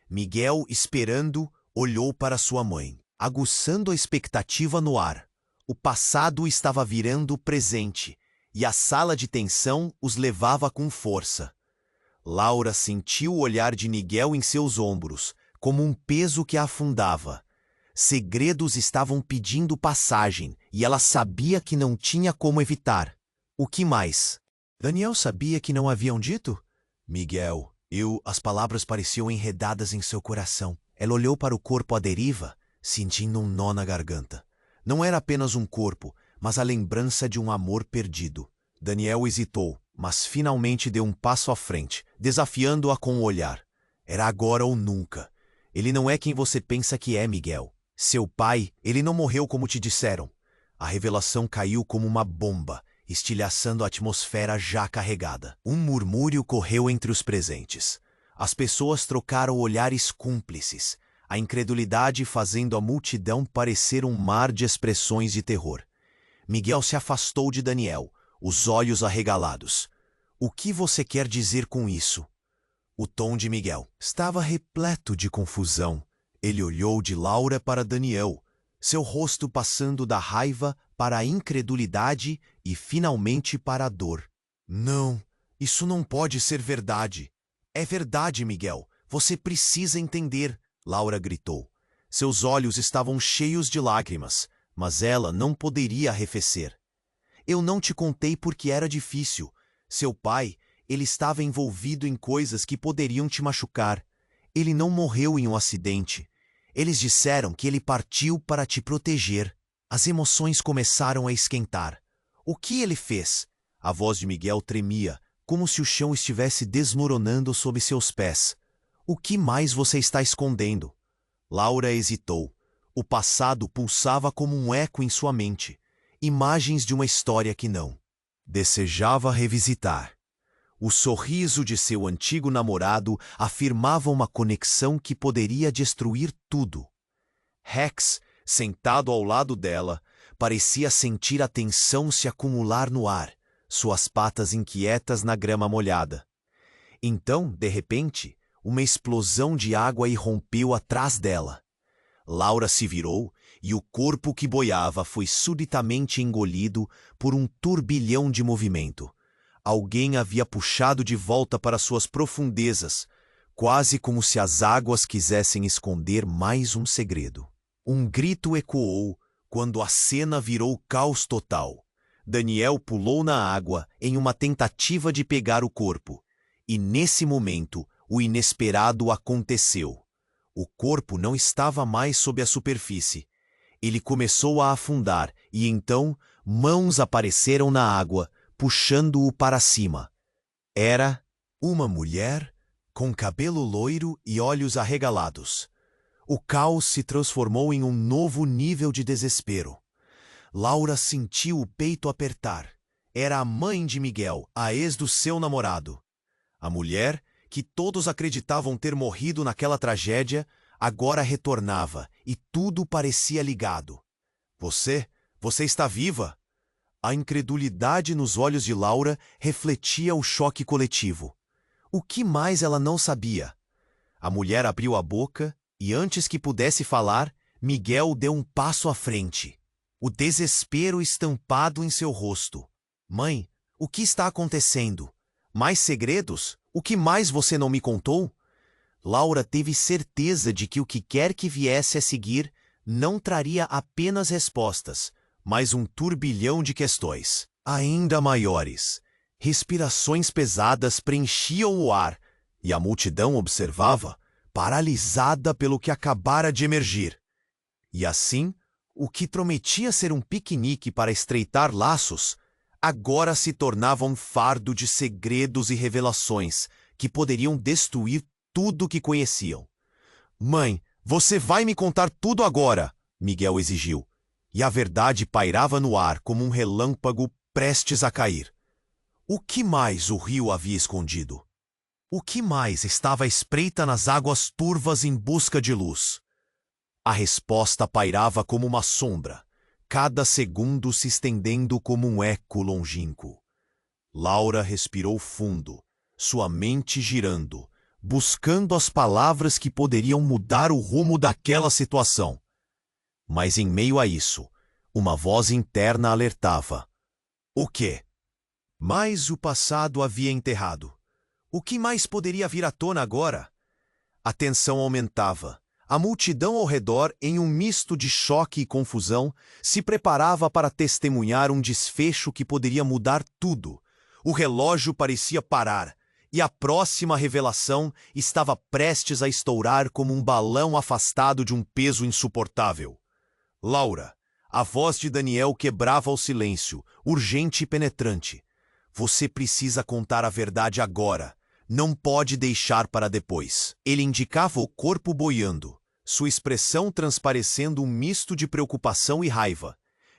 Miguel, esperando, olhou para sua mãe, aguçando a expectativa no ar. O passado estava virando presente, e a sala de tensão os levava com força. Laura sentiu o olhar de Miguel em seus ombros, como um peso que a afundava. Segredos estavam pedindo passagem e ela sabia que não tinha como evitar. O que mais? Daniel sabia que não haviam dito? Miguel, as palavras pareciam enredadas em seu coração. Ela olhou para o corpo à deriva, sentindo um nó na garganta. Não era apenas um corpo, mas a lembrança de um amor perdido. Daniel hesitou, mas finalmente deu um passo à frente, desafiando-a com o olhar. Era agora ou nunca. Ele não é quem você pensa que é, Miguel. Seu pai, ele não morreu como te disseram. A revelação caiu como uma bomba, estilhaçando a atmosfera já carregada. Um murmúrio correu entre os presentes. As pessoas trocaram olhares cúmplices, a incredulidade fazendo a multidão parecer um mar de expressões de terror. Miguel se afastou de Daniel, os olhos arregalados. O que você quer dizer com isso? O tom de Miguel estava repleto de confusão. Ele olhou de Laura para Daniel, seu rosto passando da raiva para a incredulidade e finalmente para a dor. Não, isso não pode ser verdade. É verdade, Miguel. Você precisa entender, Laura gritou. Seus olhos estavam cheios de lágrimas, mas ela não poderia arrefecer. Eu não te contei porque era difícil. Seu pai, ele estava envolvido em coisas que poderiam te machucar. Ele não morreu em um acidente. Eles disseram que ele partiu para te proteger. As emoções começaram a esquentar. O que ele fez? A voz de Miguel tremia, como se o chão estivesse desmoronando sob seus pés. O que mais você está escondendo? Laura hesitou. O passado pulsava como um eco em sua mente. Imagens de uma história que não desejava revisitar. O sorriso de seu antigo namorado afirmava uma conexão que poderia destruir tudo. Rex, sentado ao lado dela, parecia sentir a tensão se acumular no ar, suas patas inquietas na grama molhada. Então, de repente, uma explosão de água irrompeu atrás dela. Laura se virou e o corpo que boiava foi subitamente engolido por um turbilhão de movimento. Alguém havia puxado de volta para suas profundezas, quase como se as águas quisessem esconder mais um segredo. Um grito ecoou quando a cena virou caos total. Daniel pulou na água em uma tentativa de pegar o corpo. E nesse momento, o inesperado aconteceu. O corpo não estava mais sob a superfície. Ele começou a afundar e então mãos apareceram na água, puxando-o para cima. Era uma mulher com cabelo loiro e olhos arregalados. O caos se transformou em um novo nível de desespero. Laura sentiu o peito apertar. Era a mãe de Miguel, a ex do seu namorado. A mulher, que todos acreditavam ter morrido naquela tragédia, agora retornava e tudo parecia ligado. Você está viva? A incredulidade nos olhos de Laura refletia o choque coletivo. O que mais ela não sabia? A mulher abriu a boca e, antes que pudesse falar, Miguel deu um passo à frente. O desespero estampado em seu rosto. Mãe, o que está acontecendo? Mais segredos? O que mais você não me contou? Laura teve certeza de que o que quer que viesse a seguir não traria apenas respostas, mas um turbilhão de questões, ainda maiores. Respirações pesadas preenchiam o ar, e a multidão observava, paralisada pelo que acabara de emergir. E assim, o que prometia ser um piquenique para estreitar laços, agora se tornava um fardo de segredos e revelações que poderiam destruir tudo o que conheciam. Mãe, você vai me contar tudo agora, Miguel exigiu. E a verdade pairava no ar como um relâmpago prestes a cair. O que mais o rio havia escondido? O que mais estava à espreita nas águas turvas em busca de luz? A resposta pairava como uma sombra, cada segundo se estendendo como um eco longínquo. Laura respirou fundo, sua mente girando, buscando as palavras que poderiam mudar o rumo daquela situação. Mas em meio a isso, uma voz interna alertava. O quê? Mas o passado havia enterrado. O que mais poderia vir à tona agora? A tensão aumentava. A multidão ao redor, em um misto de choque e confusão, se preparava para testemunhar um desfecho que poderia mudar tudo. O relógio parecia parar, e a próxima revelação estava prestes a estourar como um balão afastado de um peso insuportável. Laura, a voz de Daniel quebrava o silêncio, urgente e penetrante. Você precisa contar a verdade agora. Não pode deixar para depois. Ele indicava o corpo boiando, sua expressão transparecendo um misto de preocupação e raiva.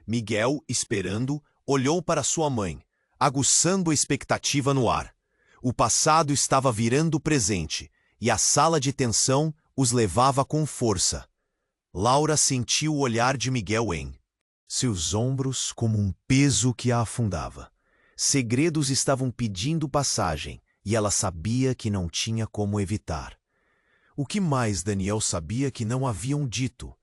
Miguel, esperando, olhou para sua mãe, aguçando a expectativa no ar. O passado estava virando presente, e a sala de tensão os levava com força. Laura sentiu o olhar de Miguel em seus ombros como um peso que a afundava. Segredos estavam pedindo passagem, e ela sabia que não tinha como evitar. O que mais Daniel sabia que não haviam dito?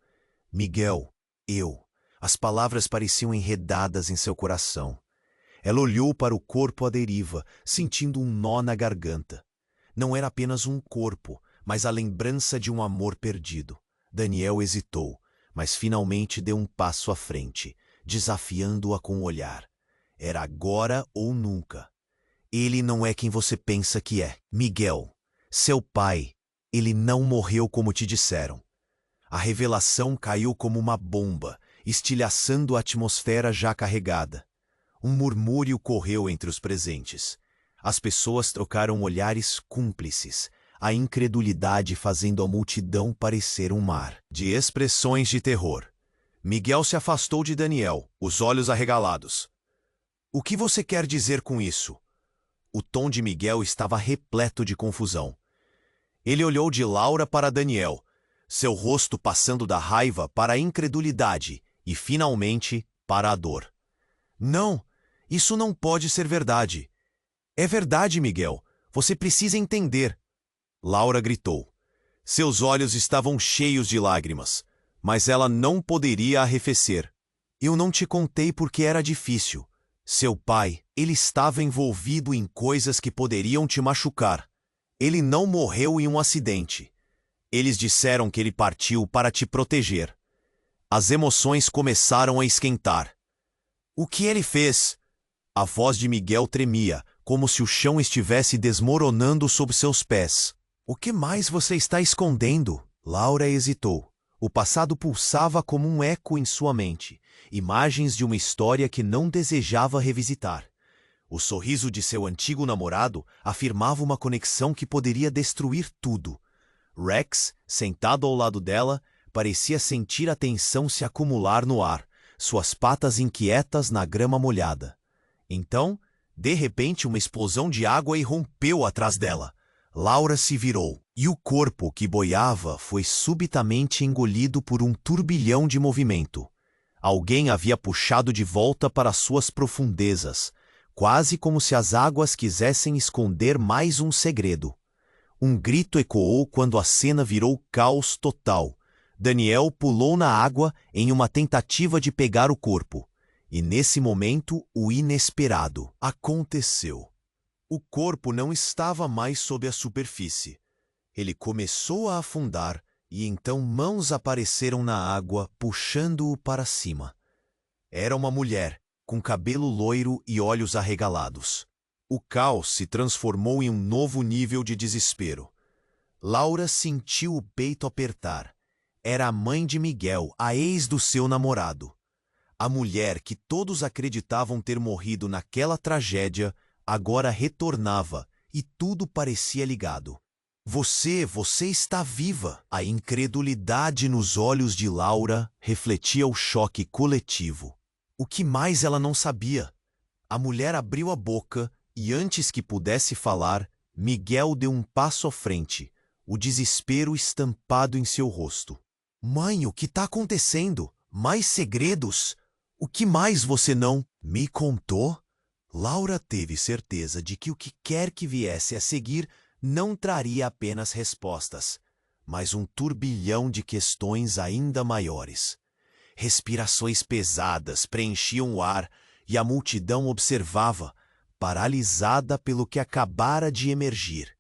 Miguel, eu. As palavras pareciam enredadas em seu coração. Ela olhou para o corpo à deriva, sentindo um nó na garganta. Não era apenas um corpo, mas a lembrança de um amor perdido. Daniel hesitou, mas finalmente deu um passo à frente, desafiando-a com o olhar. Era agora ou nunca. Ele não é quem você pensa que é. Miguel, seu pai, ele não morreu como te disseram. A revelação caiu como uma bomba, estilhaçando a atmosfera já carregada. Um murmúrio correu entre os presentes. As pessoas trocaram olhares cúmplices, a incredulidade fazendo a multidão parecer um mar de expressões de terror. Miguel se afastou de Daniel, os olhos arregalados. O que você quer dizer com isso? O tom de Miguel estava repleto de confusão. Ele olhou de Laura para Daniel, seu rosto passando da raiva para a incredulidade e, finalmente, para a dor. Não, isso não pode ser verdade. É verdade, Miguel. Você precisa entender. Laura gritou. Seus olhos estavam cheios de lágrimas, mas ela não poderia arrefecer. Eu não te contei porque era difícil. Seu pai, ele estava envolvido em coisas que poderiam te machucar. Ele não morreu em um acidente. Eles disseram que ele partiu para te proteger. As emoções começaram a esquentar. O que ele fez? A voz de Miguel tremia, como se o chão estivesse desmoronando sob seus pés. O que mais você está escondendo? Laura hesitou. O passado pulsava como um eco em sua mente, imagens de uma história que não desejava revisitar. O sorriso de seu antigo namorado afirmava uma conexão que poderia destruir tudo. Rex, sentado ao lado dela, parecia sentir a tensão se acumular no ar, suas patas inquietas na grama molhada. Então, de repente, uma explosão de água irrompeu atrás dela. Laura se virou, e o corpo que boiava foi subitamente engolido por um turbilhão de movimento. Alguém havia puxado de volta para suas profundezas, quase como se as águas quisessem esconder mais um segredo. Um grito ecoou quando a cena virou caos total. Daniel pulou na água em uma tentativa de pegar o corpo. E nesse momento, o inesperado aconteceu. O corpo não estava mais sob a superfície. Ele começou a afundar e então mãos apareceram na água, puxando-o para cima. Era uma mulher, com cabelo loiro e olhos arregalados. O caos se transformou em um novo nível de desespero. Laura sentiu o peito apertar. Era a mãe de Miguel, a ex do seu namorado. A mulher que todos acreditavam ter morrido naquela tragédia agora retornava e tudo parecia ligado. Você está viva! A incredulidade nos olhos de Laura refletia o choque coletivo. O que mais ela não sabia? A mulher abriu a boca e antes que pudesse falar, Miguel deu um passo à frente, o desespero estampado em seu rosto. Mãe, o que está acontecendo? Mais segredos? O que mais você não me contou? Laura teve certeza de que o que quer que viesse a seguir não traria apenas respostas, mas um turbilhão de questões ainda maiores. Respirações pesadas preenchiam o ar e a multidão observava, paralisada pelo que acabara de emergir.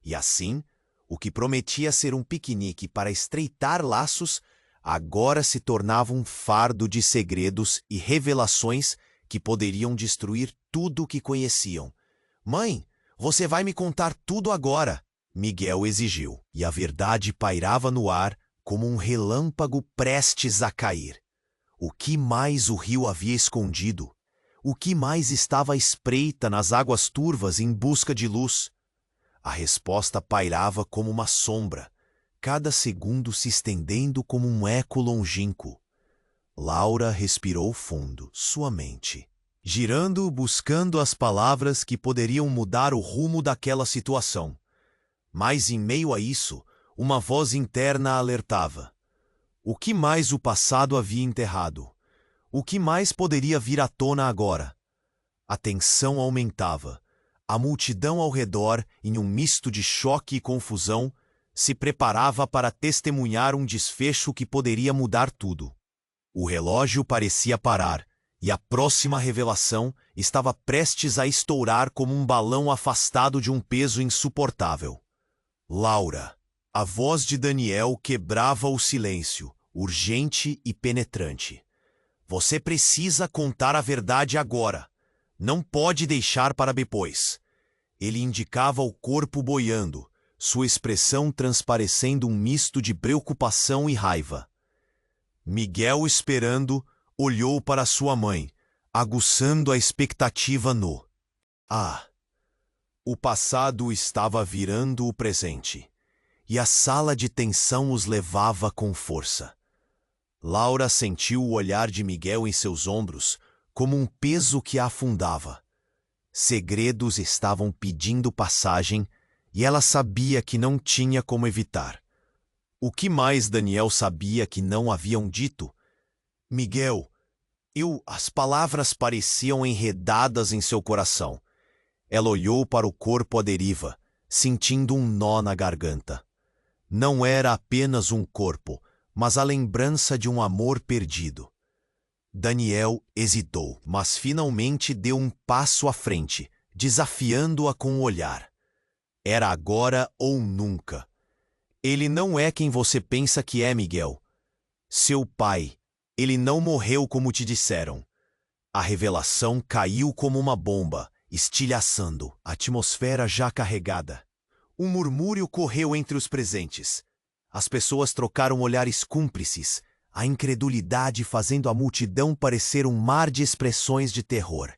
E assim, O que prometia ser um piquenique para estreitar laços, agora se tornava um fardo de segredos e revelações que poderiam destruir tudo o que conheciam. Mãe, você vai me contar tudo agora, Miguel exigiu, e a verdade pairava no ar como um relâmpago prestes a cair. O que mais o rio havia escondido? O que mais estava à espreita nas águas turvas em busca de luz? A resposta pairava como uma sombra, cada segundo se estendendo como um eco longínquo. Laura respirou fundo, sua mente, girando, buscando as palavras que poderiam mudar o rumo daquela situação. Mas em meio a isso, uma voz interna a alertava. O que mais o passado havia enterrado? O que mais poderia vir à tona agora? A tensão aumentava. A multidão ao redor, em um misto de choque e confusão, se preparava para testemunhar um desfecho que poderia mudar tudo. O relógio parecia parar, e a próxima revelação estava prestes a estourar como um balão afastado de um peso insuportável. Laura. A voz de Daniel quebrava o silêncio, urgente e penetrante. Você precisa contar a verdade agora. Não pode deixar para depois. Ele indicava o corpo boiando, sua expressão transparecendo um misto de preocupação e raiva. Miguel, esperando, olhou para sua mãe, aguçando a expectativa no... O passado estava virando o presente, e a sala de tensão os levava com força. Laura sentiu o olhar de Miguel em seus ombros, como um peso que a afundava. Segredos estavam pedindo passagem, e ela sabia que não tinha como evitar. O que mais Daniel sabia que não haviam dito? Miguel, as palavras pareciam enredadas em seu coração. Ela olhou para o corpo à deriva, sentindo um nó na garganta. Não era apenas um corpo, mas a lembrança de um amor perdido. Daniel hesitou, mas finalmente deu um passo à frente, desafiando-a com o olhar. Era agora ou nunca. Ele não é quem você pensa que é, Miguel. Seu pai, ele não morreu como te disseram. A revelação caiu como uma bomba, estilhaçando, a atmosfera já carregada. Um murmúrio correu entre os presentes. As pessoas trocaram olhares cúmplices, a incredulidade fazendo a multidão parecer um mar de expressões de terror.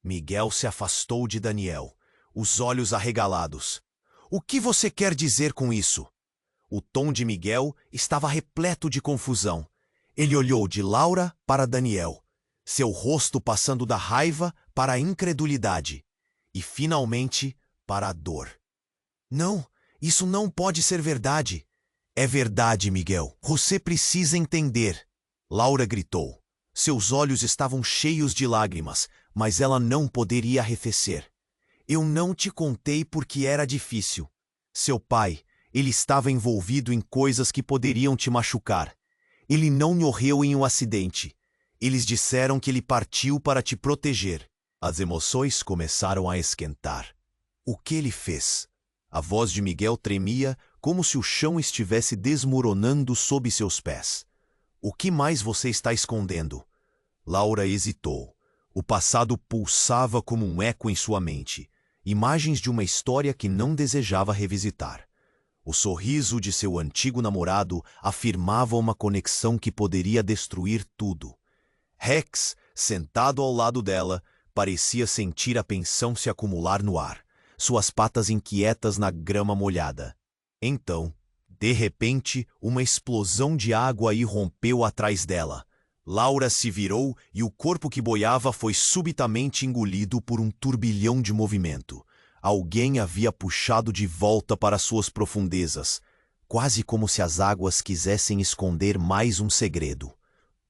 Miguel se afastou de Daniel, os olhos arregalados. O que você quer dizer com isso? O tom de Miguel estava repleto de confusão. Ele olhou de Laura para Daniel, seu rosto passando da raiva para a incredulidade e, finalmente, para a dor. Não, isso não pode ser verdade. É verdade, Miguel. Você precisa entender. Laura gritou. Seus olhos estavam cheios de lágrimas, mas ela não poderia arrefecer. Eu não te contei porque era difícil. Seu pai, ele estava envolvido em coisas que poderiam te machucar. Ele não morreu em um acidente. Eles disseram que ele partiu para te proteger. As emoções começaram a esquentar. O que ele fez? A voz de Miguel tremia como se o chão estivesse desmoronando sob seus pés. O que mais você está escondendo? Laura hesitou. O passado pulsava como um eco em sua mente. Imagens de uma história que não desejava revisitar. O sorriso de seu antigo namorado afirmava uma conexão que poderia destruir tudo. Rex, sentado ao lado dela, parecia sentir a tensão se acumular no ar, suas patas inquietas na grama molhada. Então, de repente, uma explosão de água irrompeu atrás dela. Laura se virou e o corpo que boiava foi subitamente engolido por um turbilhão de movimento. Alguém havia puxado de volta para suas profundezas, quase como se as águas quisessem esconder mais um segredo.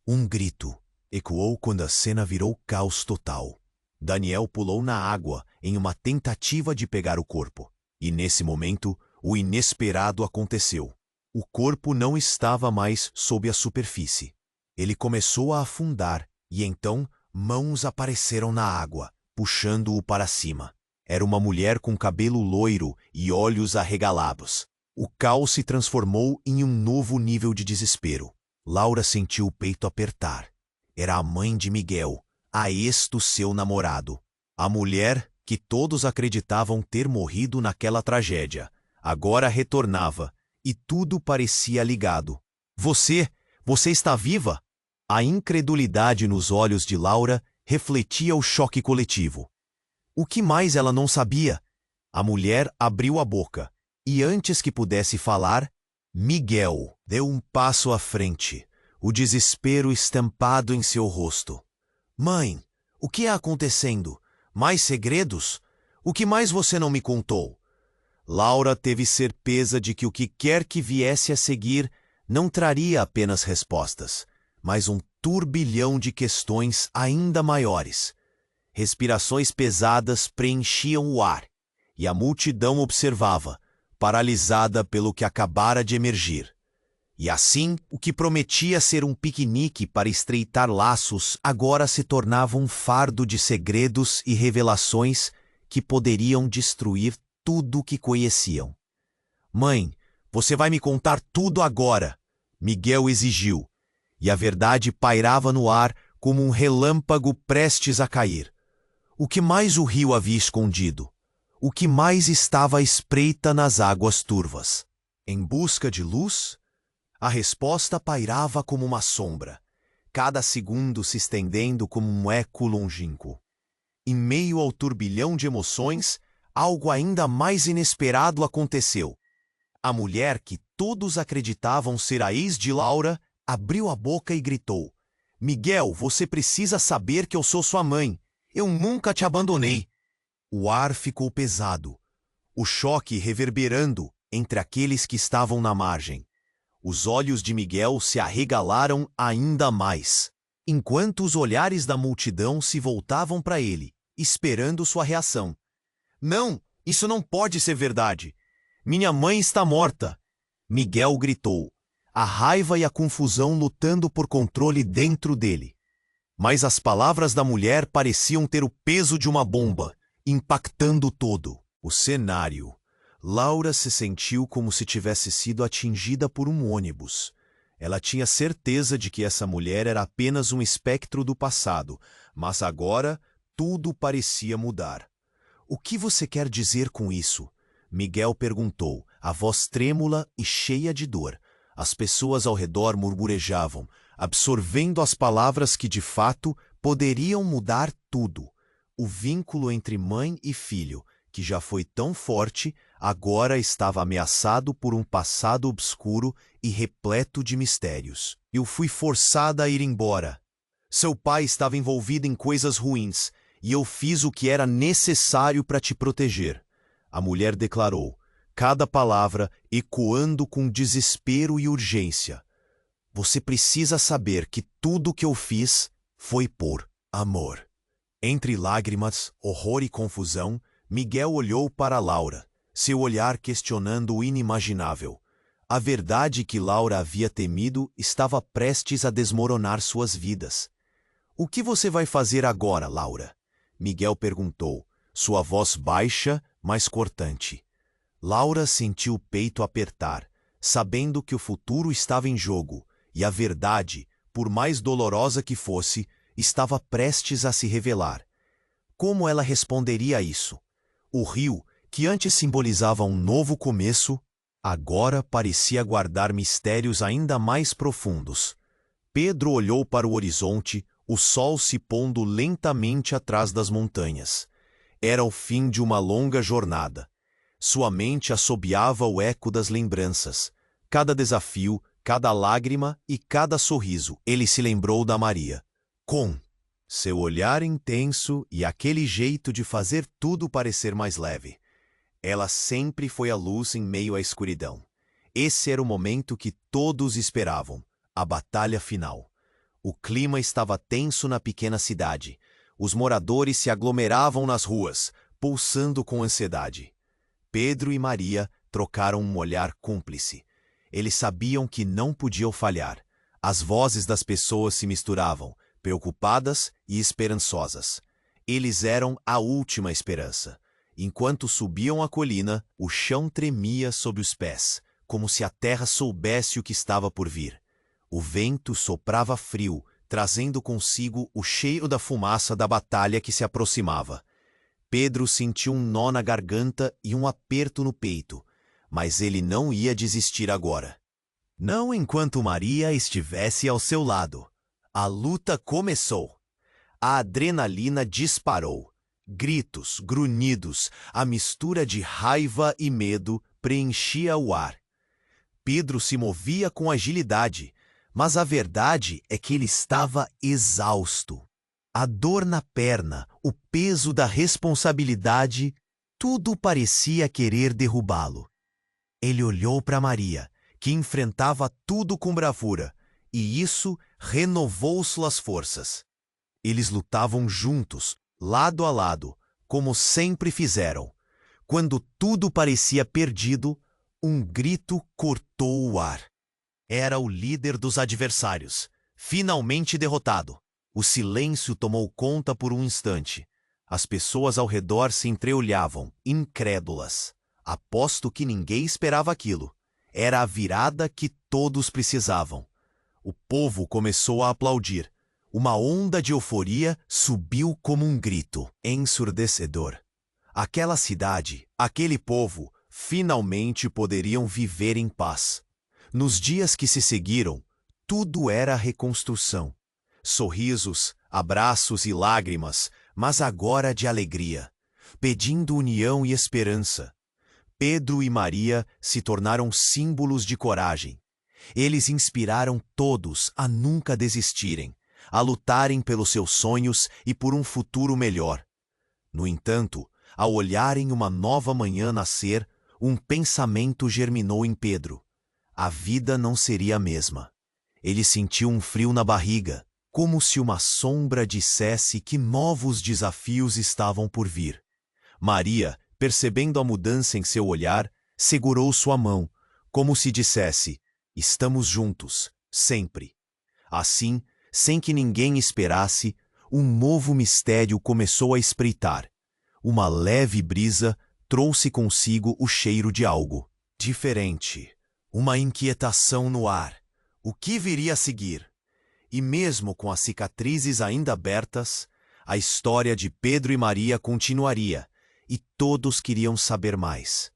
Um grito ecoou quando a cena virou caos total. Daniel pulou na água em uma tentativa de pegar o corpo. E nesse momento, o inesperado aconteceu. O corpo não estava mais sob a superfície. Ele começou a afundar e então mãos apareceram na água, puxando-o para cima. Era uma mulher com cabelo loiro e olhos arregalados. O caos se transformou em um novo nível de desespero. Laura sentiu o peito apertar. Era a mãe de Miguel, a ex do seu namorado. A mulher que todos acreditavam ter morrido naquela tragédia, agora retornava, e tudo parecia ligado. Você está viva? A incredulidade nos olhos de Laura refletia o choque coletivo. O que mais ela não sabia? A mulher abriu a boca, e antes que pudesse falar, Miguel deu um passo à frente, o desespero estampado em seu rosto. Mãe, o que está acontecendo? Mais segredos? O que mais você não me contou? Laura teve certeza de que o que quer que viesse a seguir não traria apenas respostas, mas um turbilhão de questões ainda maiores. Respirações pesadas preenchiam o ar, e a multidão observava, paralisada pelo que acabara de emergir. E assim, o que prometia ser um piquenique para estreitar laços agora se tornava um fardo de segredos e revelações que poderiam destruir tudo o que conheciam. Mãe, você vai me contar tudo agora, Miguel exigiu, e a verdade pairava no ar como um relâmpago prestes a cair. O que mais o rio havia escondido? O que mais estava à espreita nas águas turvas? Em busca de luz? A resposta pairava como uma sombra, cada segundo se estendendo como um eco longínquo. Em meio ao turbilhão de emoções, algo ainda mais inesperado aconteceu. A mulher que todos acreditavam ser a ex de Laura abriu a boca e gritou: Miguel, você precisa saber que eu sou sua mãe. Eu nunca te abandonei. O ar ficou pesado, o choque reverberando entre aqueles que estavam na margem. Os olhos de Miguel se arregalaram ainda mais, enquanto os olhares da multidão se voltavam para ele, esperando sua reação. Não, isso não pode ser verdade. Minha mãe está morta. Miguel gritou, a raiva e a confusão lutando por controle dentro dele. Mas as palavras da mulher pareciam ter o peso de uma bomba, impactando todo o cenário. Laura se sentiu como se tivesse sido atingida por um ônibus. Ela tinha certeza de que essa mulher era apenas um espectro do passado, mas agora tudo parecia mudar. O que você quer dizer com isso? Miguel perguntou, a voz trêmula e cheia de dor. As pessoas ao redor murmurejavam, absorvendo as palavras que de fato poderiam mudar tudo. O vínculo entre mãe e filho, que já foi tão forte, agora estava ameaçado por um passado obscuro e repleto de mistérios. Eu fui forçada a ir embora. Seu pai estava envolvido em coisas ruins, e eu fiz o que era necessário para te proteger. A mulher declarou, cada palavra ecoando com desespero e urgência. Você precisa saber que tudo o que eu fiz foi por amor. Entre lágrimas, horror e confusão, Miguel olhou para Laura, seu olhar questionando o inimaginável. A verdade que Laura havia temido estava prestes a desmoronar suas vidas. O que você vai fazer agora, Laura? Miguel perguntou, sua voz baixa, mas cortante. Laura sentiu o peito apertar, sabendo que o futuro estava em jogo, e a verdade, por mais dolorosa que fosse, estava prestes a se revelar. Como ela responderia a isso? O rio, que antes simbolizava um novo começo, agora parecia guardar mistérios ainda mais profundos. Pedro olhou para o horizonte, o sol se pondo lentamente atrás das montanhas. Era o fim de uma longa jornada. Sua mente assobiava o eco das lembranças. Cada desafio, cada lágrima e cada sorriso, ele se lembrou da Maria. Com seu olhar intenso e aquele jeito de fazer tudo parecer mais leve. Ela sempre foi a luz em meio à escuridão. Esse era o momento que todos esperavam, a batalha final. O clima estava tenso na pequena cidade. Os moradores se aglomeravam nas ruas, pulsando com ansiedade. Pedro e Maria trocaram um olhar cúmplice. Eles sabiam que não podiam falhar. As vozes das pessoas se misturavam, preocupadas e esperançosas. Eles eram a última esperança. Enquanto subiam a colina, o chão tremia sob os pés, como se a terra soubesse o que estava por vir. O vento soprava frio, trazendo consigo o cheiro da fumaça da batalha que se aproximava. Pedro sentiu um nó na garganta e um aperto no peito, mas ele não ia desistir agora. Não enquanto Maria estivesse ao seu lado. A luta começou. A adrenalina disparou. Gritos, grunhidos, a mistura de raiva e medo preenchia o ar. Pedro se movia com agilidade, mas a verdade é que ele estava exausto. A dor na perna, o peso da responsabilidade, tudo parecia querer derrubá-lo. Ele olhou para Maria, que enfrentava tudo com bravura, e isso renovou suas forças. Eles lutavam juntos, lado a lado, como sempre fizeram. Quando tudo parecia perdido, um grito cortou o ar. Era o líder dos adversários, finalmente derrotado. O silêncio tomou conta por um instante. As pessoas ao redor se entreolhavam, incrédulas. Aposto que ninguém esperava aquilo. Era a virada que todos precisavam. O povo começou a aplaudir. Uma onda de euforia subiu como um grito ensurdecedor. Aquela cidade, aquele povo, finalmente poderiam viver em paz. Nos dias que se seguiram, tudo era reconstrução. Sorrisos, abraços e lágrimas, mas agora de alegria, pedindo união e esperança. Pedro e Maria se tornaram símbolos de coragem. Eles inspiraram todos a nunca desistirem, a lutarem pelos seus sonhos e por um futuro melhor. No entanto, ao olharem uma nova manhã nascer, um pensamento germinou em Pedro. A vida não seria a mesma. Ele sentiu um frio na barriga, como se uma sombra dissesse que novos desafios estavam por vir. Maria, percebendo a mudança em seu olhar, segurou sua mão, como se dissesse: "Estamos juntos, sempre." Assim, sem que ninguém esperasse, um novo mistério começou a espreitar. Uma leve brisa trouxe consigo o cheiro de algo diferente, uma inquietação no ar. O que viria a seguir? E mesmo com as cicatrizes ainda abertas, a história de Pedro e Maria continuaria, e todos queriam saber mais.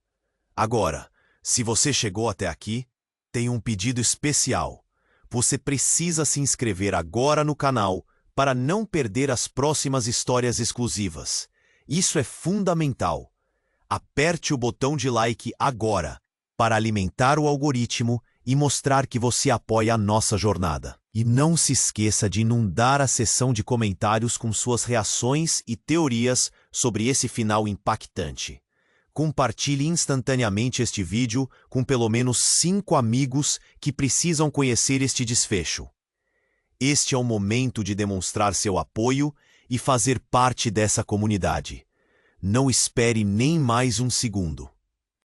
Agora, se você chegou até aqui, tem um pedido especial. Você precisa se inscrever agora no canal para não perder as próximas histórias exclusivas. Isso é fundamental. Aperte o botão de like agora para alimentar o algoritmo e mostrar que você apoia a nossa jornada. E não se esqueça de inundar a seção de comentários com suas reações e teorias sobre esse final impactante. Compartilhe instantaneamente este vídeo com pelo menos 5 amigos que precisam conhecer este desfecho. Este é o momento de demonstrar seu apoio e fazer parte dessa comunidade. Não espere nem mais um segundo.